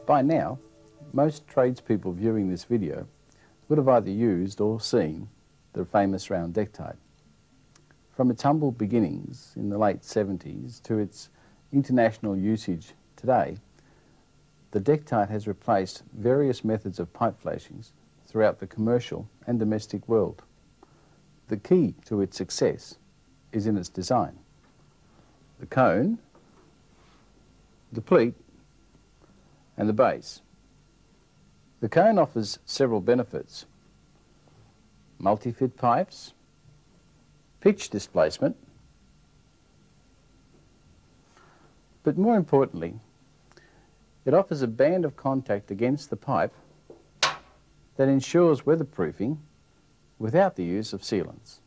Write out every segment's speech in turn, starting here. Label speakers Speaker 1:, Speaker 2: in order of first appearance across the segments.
Speaker 1: By now, most tradespeople viewing this video would have either used or seen the famous round dektite. From its humble beginnings in the late 70s to its international usage today, the dektite has replaced various methods of pipe flashings throughout the commercial and domestic world. The key to its success is in its design. The cone, the pleat, and the base. The cone offers several benefits: multi-fit pipes, pitch displacement, but more importantly, it offers a band of contact against the pipe that ensures weatherproofing without the use of sealants.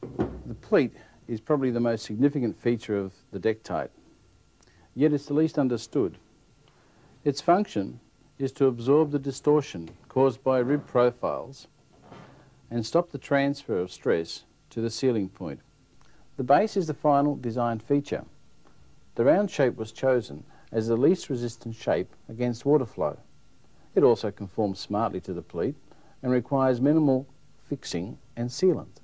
Speaker 1: The pleat is probably the most significant feature of the dektite, yet it's the least understood. Its function is to absorb the distortion caused by rib profiles and stop the transfer of stress to the sealing point. The base is the final design feature. The round shape was chosen as the least resistant shape against water flow. It also conforms smartly to the pleat and requires minimal fixing and sealant.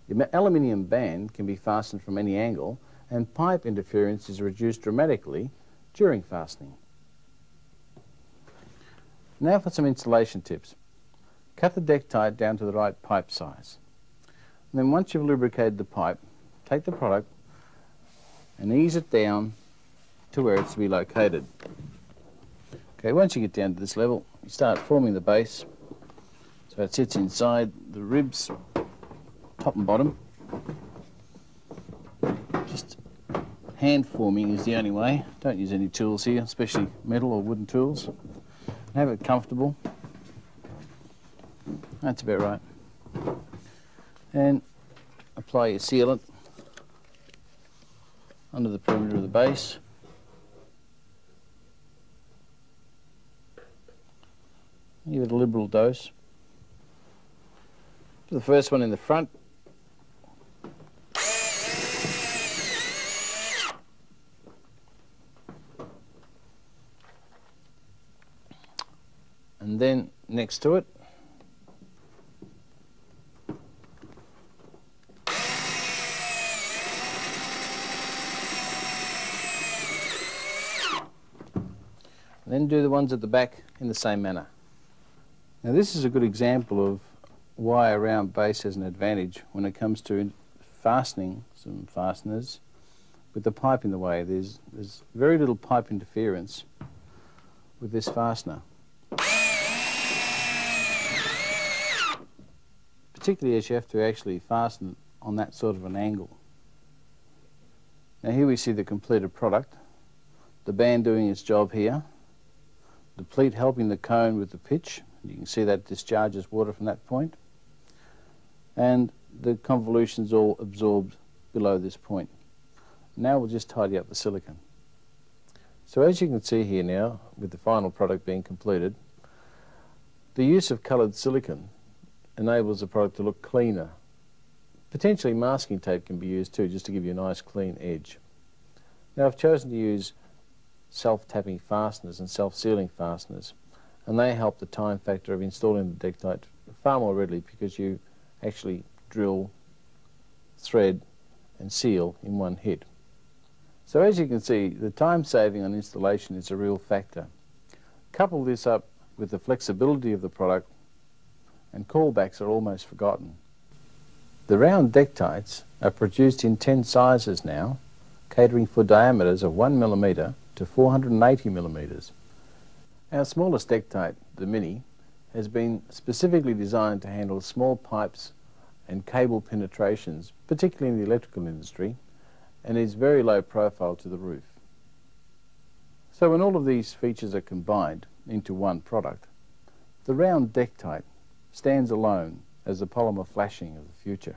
Speaker 1: The aluminium band can be fastened from any angle, and pipe interference is reduced dramatically during fastening. Now for some installation tips. Cut the dektite down to the right pipe size. And then once you've lubricated the pipe, take the product and ease it down to where it's to be located. Okay, once you get down to this level, you start forming the base so it sits inside the ribs, top and bottom. Just hand forming is the only way. Don't use any tools here, especially metal or wooden tools. Have it comfortable. That's about right. And apply your sealant under the perimeter of the base. Give it a liberal dose. For the first one in the front, and then next to it, and then do the ones at the back in the same manner. Now this is a good example of why a round base has an advantage when it comes to fastening some fasteners with the pipe in the way. There's very little pipe interference with this fastener, particularly as you have to actually fasten on that sort of an angle. Now here we see the completed product, the band doing its job here, the pleat helping the cone with the pitch. You can see that discharges water from that point, and the convolution's all absorbed below this point. Now we'll just tidy up the silicon. So as you can see here now, with the final product being completed, the use of coloured silicon enables the product to look cleaner. Potentially masking tape can be used too, just to give you a nice clean edge. Now I've chosen to use self-tapping fasteners and self-sealing fasteners, and they help the time factor of installing the dektite far more readily because you actually drill, thread and seal in one hit. So as you can see, the time saving on installation is a real factor. Couple this up with the flexibility of the product and callbacks are almost forgotten. The round dektites are produced in 10 sizes now, catering for diameters of 1 mm to 480 mm. Our smallest dektite, the Mini, has been specifically designed to handle small pipes and cable penetrations, particularly in the electrical industry, and is very low profile to the roof. So when all of these features are combined into one product, the round dektite stands alone as the polymer flashing of the future.